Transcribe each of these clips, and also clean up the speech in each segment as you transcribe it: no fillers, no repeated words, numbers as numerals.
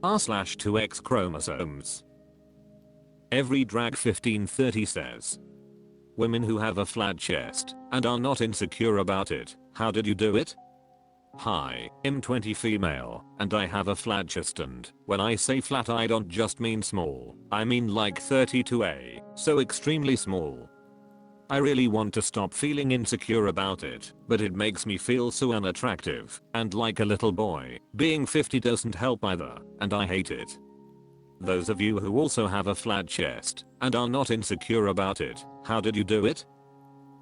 r/2x chromosomes. Every drag 1530 says, women who have a flat chest and are not insecure about it, how did you do it? Hi, I'm 20 female and I have a flat chest, and when I say flat I don't just mean small, I mean like 32A, so extremely small. I really want to stop feeling insecure about it, but it makes me feel so unattractive and like a little boy. Being 50 doesn't help either, and I hate it. Those of you who also have a flat chest and are not insecure about it, how did you do it?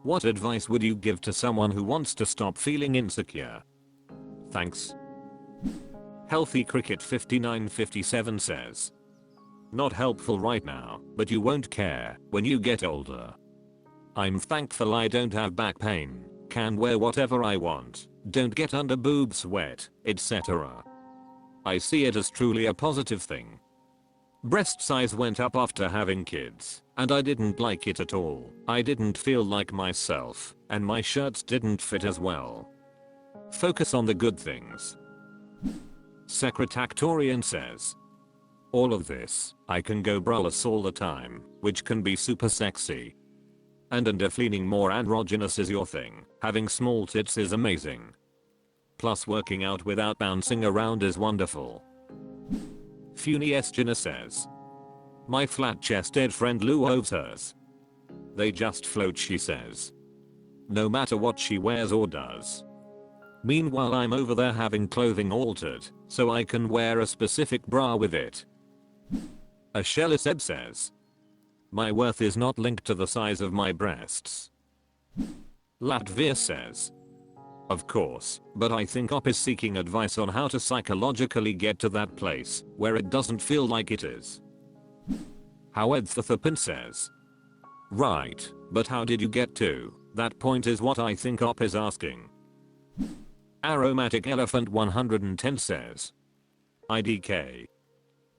What advice would you give to someone who wants to stop feeling insecure? Thanks. Healthy Cricket 5957 says, not helpful right now, but you won't care when you get older. I'm thankful I don't have back pain, can wear whatever I want, don't get under boob sweat, etc. I see it as truly a positive thing. Breast size went up after having kids, and I didn't like it at all. I didn't feel like myself, and my shirts didn't fit as well. Focus on the good things. Secretactorian says, all of this, I can go braless all the time, which can be super sexy. And if leaning more androgynous is your thing, having small tits is amazing. Plus working out without bouncing around is wonderful. Funi Esgina says, my flat chested friend Lou hoves hers. They just float, she says. No matter what she wears or does. Meanwhile I'm over there having clothing altered, so I can wear a specific bra with it. Ashela Seb says, my worth is not linked to the size of my breasts. Latvia says, of course, but I think Op is seeking advice on how to psychologically get to that place where it doesn't feel like it is. Howard Thapin says, right, but how did you get to that point is what I think Op is asking. Aromatic Elephant 110 says, IDK.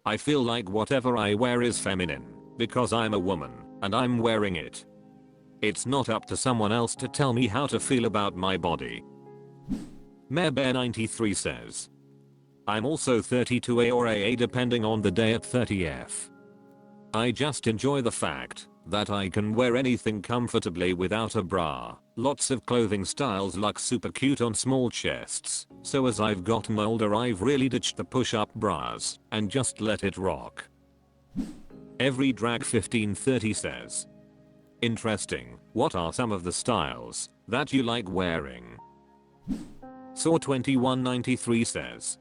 I feel like whatever I wear is feminine because I'm a woman and I'm wearing it. It's not up to someone else to tell me how to feel about my body. Marebear93 says, I'm also 32A or AA depending on the day at 30F. I just enjoy the fact that I can wear anything comfortably without a bra. Lots of clothing styles look super cute on small chests, so as I've gotten older I've really ditched the push-up bras and just let it rock. Every drag 1530 says, interesting, what are some of the styles that you like wearing? Saw2193 says,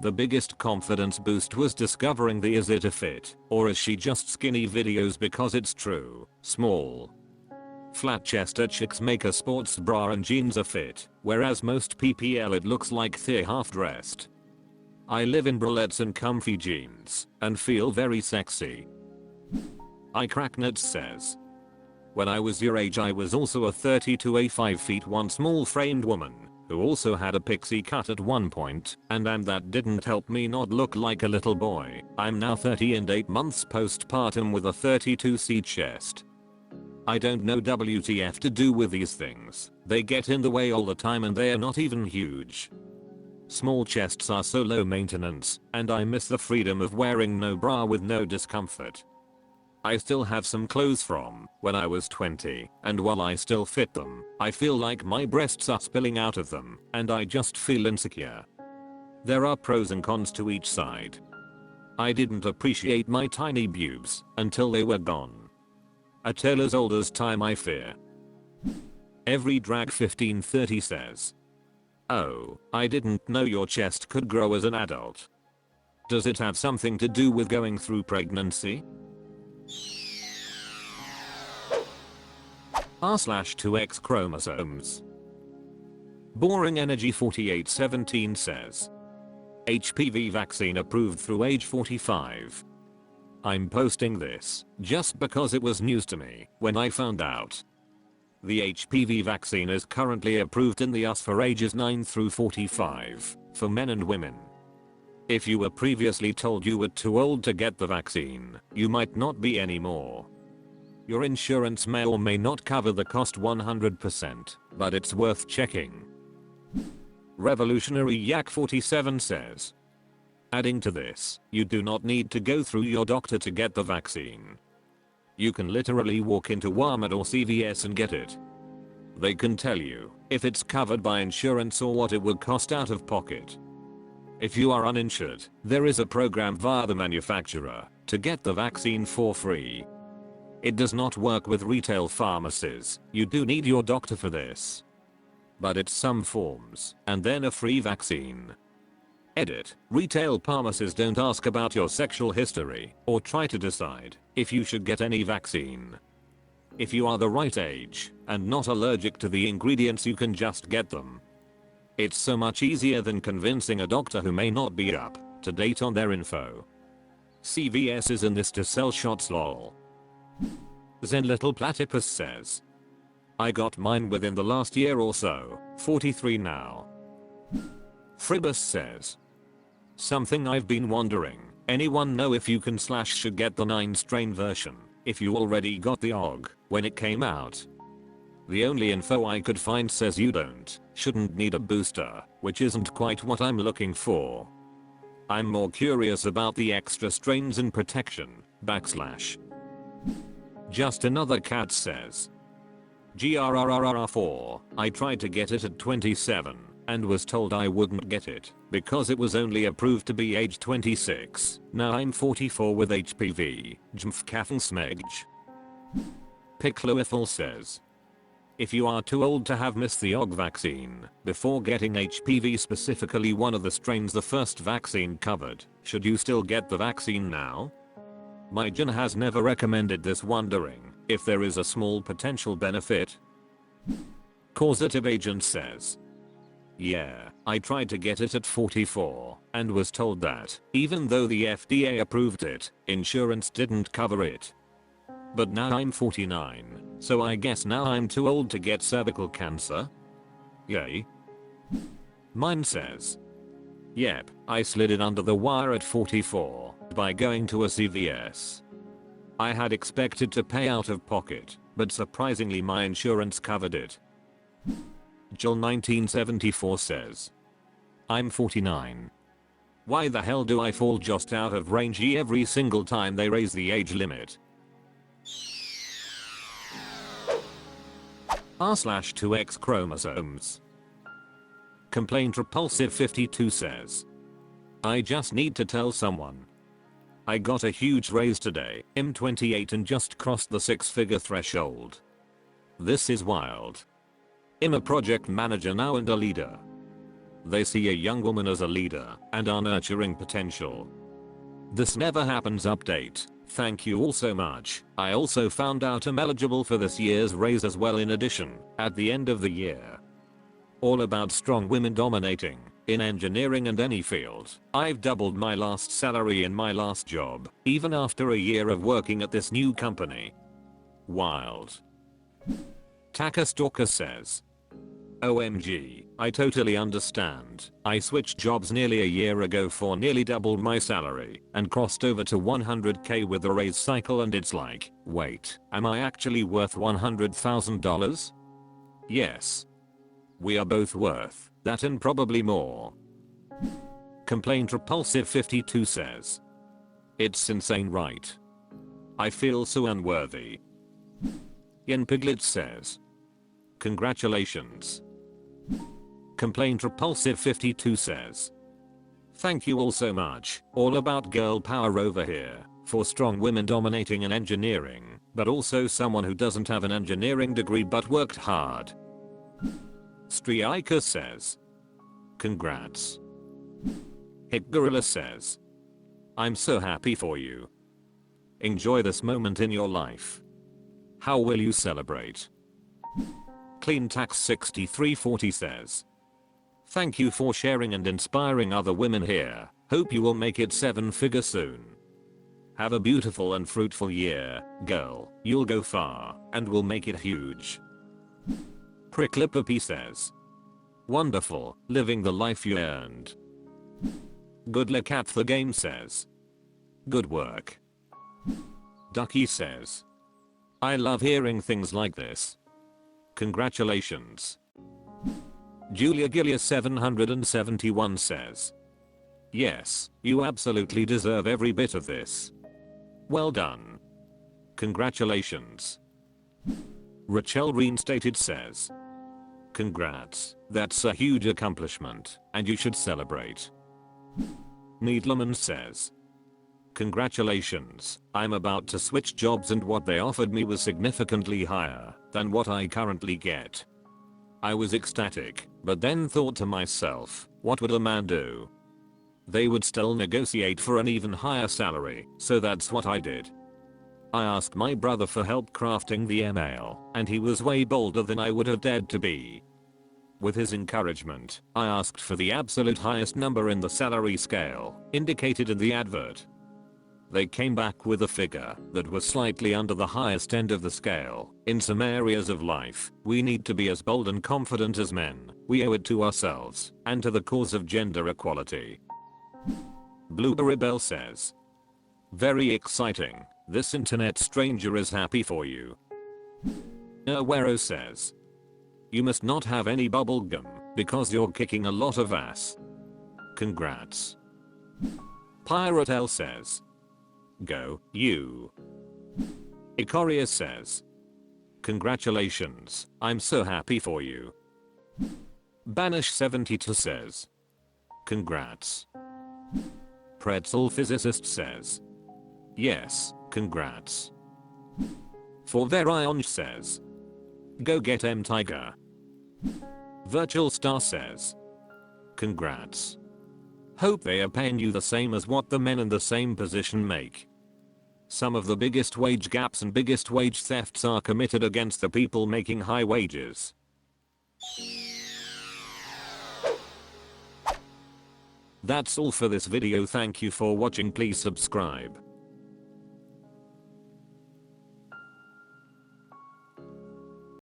the biggest confidence boost was discovering the is it a fit or is she just skinny videos because it's true, small. Flat chested chicks make a sports bra and jeans a fit, whereas most PPL it looks like they're half dressed. I live in bralettes and comfy jeans and feel very sexy. iCracknuts says, when I was your age I was also a 32A 5'1" small framed woman who also had a pixie cut at one point, and that didn't help me not look like a little boy. I'm now 30 and 8 months postpartum with a 32C chest. I don't know WTF to do with these things. They get in the way all the time and they are not even huge. Small chests are so low maintenance, and I miss the freedom of wearing no bra with no discomfort. I still have some clothes from when I was 20, and while I still fit them, I feel like my breasts are spilling out of them, and I just feel insecure. There are pros and cons to each side. I didn't appreciate my tiny boobs until they were gone. A tale as old as time I fear. Every drag 1530 says, oh, I didn't know your chest could grow as an adult. Does it have something to do with going through pregnancy? r/2xchromosomes. Boring Energy 4817 says, HPV vaccine approved through age 45. I'm posting this just because it was news to me when I found out. The HPV vaccine is currently approved in the US for ages 9 through 45 for men and women. If you were previously told you were too old to get the vaccine, you might not be anymore. Your insurance may or may not cover the cost 100%, but it's worth checking. Revolutionary Yak 47 says, Adding to this, you do not need to go through your doctor to get the vaccine. You can literally walk into Walmart or CVS and get it. They can tell you if it's covered by insurance or what it would cost out of pocket. If you are uninsured, there is a program via the manufacturer to get the vaccine for free. It does not work with retail pharmacies, you do need your doctor for this. But it's some forms, and then a free vaccine. Edit. Retail pharmacies don't ask about your sexual history or try to decide if you should get any vaccine. If you are the right age and not allergic to the ingredients, you can just get them. It's so much easier than convincing a doctor who may not be up to date on their info. CVS is in this to sell shots lol. Zen Little Platypus says, I got mine within the last year or so, 43 now. Fribus says, something I've been wondering, anyone know if you can / should get the 9 strain version if you already got the OG when it came out? The only info I could find says you shouldn't need a booster, which isn't quite what I'm looking for. I'm more curious about the extra strains and protection, / Just Another Cat says, GRRRR4, I tried to get it at 27 and was told I wouldn't get it because it was only approved to be age 26. Now I'm 44 with HPV. Smeg. Pickloethel says, if you are too old to have missed the OG vaccine before getting HPV, specifically one of the strains the first vaccine covered, should you still get the vaccine now? My Jen has never recommended this, wondering if there is a small potential benefit. Causative Agent says, yeah, I tried to get it at 44 and was told that even though the FDA approved it, insurance didn't cover it. But now I'm 49, so I guess now I'm too old to get cervical cancer? Yay. Mine says, yep, I slid it under the wire at 44 by going to a CVS. I had expected to pay out of pocket, but surprisingly my insurance covered it. Jill 1974 says, I'm 49. Why the hell do I fall just out of range every single time they raise the age limit? r/2XChromosomes. Complaint Repulsive 52 says, I just need to tell someone. I got a huge raise today, I'm 28 and just crossed the 6-figure threshold. This is wild. I'm a project manager now and a leader. They see a young woman as a leader and are nurturing potential. This never happens. Update. Thank you all so much. I also found out I'm eligible for this year's raise as well in addition, at the end of the year. All about strong women dominating in engineering and any field. I've doubled my last salary in my last job, even after a year of working at this new company. Wild. Taka Stalker says, OMG, I totally understand. I switched jobs nearly a year ago for nearly double my salary and crossed over to 100k with the raise cycle, and it's like, wait, am I actually worth $100,000? Yes. We are both worth that and probably more. Complaint Repulsive 52 says, it's insane, right? I feel so unworthy. Yen Piglet says, congratulations. Complaint Repulsive 52 says, thank you all so much, all about girl power over here, for strong women dominating in engineering, but also someone who doesn't have an engineering degree but worked hard. Striika says, congrats. Hit Gorilla says, I'm so happy for you. Enjoy this moment in your life. How will you celebrate? Clean Tax 6340 says, thank you for sharing and inspiring other women here. Hope you will make it 7-figure soon. Have a beautiful and fruitful year, girl. You'll go far and will make it huge. Pricklippy says, wonderful, living the life you earned. Good luck at the game says, good work. Ducky says, I love hearing things like this. Congratulations. Julia Gillia 771 says, Yes, you absolutely deserve every bit of this. Well done. Congratulations. Rachel Reinstated says, congrats, that's a huge accomplishment, and you should celebrate. Needleman says, congratulations, I'm about to switch jobs and what they offered me was significantly higher than what I currently get. I was ecstatic, but then thought to myself, what would a man do? They would still negotiate for an even higher salary, so that's what I did. I asked my brother for help crafting the email, and he was way bolder than I would have dared to be. With his encouragement, I asked for the absolute highest number in the salary scale, indicated in the advert. They came back with a figure that was slightly under the highest end of the scale. In some areas of life, we need to be as bold and confident as men. We owe it to ourselves, and to the cause of gender equality. Blueberry Bell says, very exciting. This internet stranger is happy for you. Aguero says, you must not have any bubble gum, because you're kicking a lot of ass. Congrats. Pirate L says, go, you. Icorius says, congratulations, I'm so happy for you. Banish72 says, congrats. Pretzel Physicist says, yes, congrats. For Verionge says, go get M Tiger. Virtual Star says, congrats. Hope they are paying you the same as what the men in the same position make. Some of the biggest wage gaps and biggest wage thefts are committed against the people making high wages. That's all for this video. Thank you for watching. Please subscribe.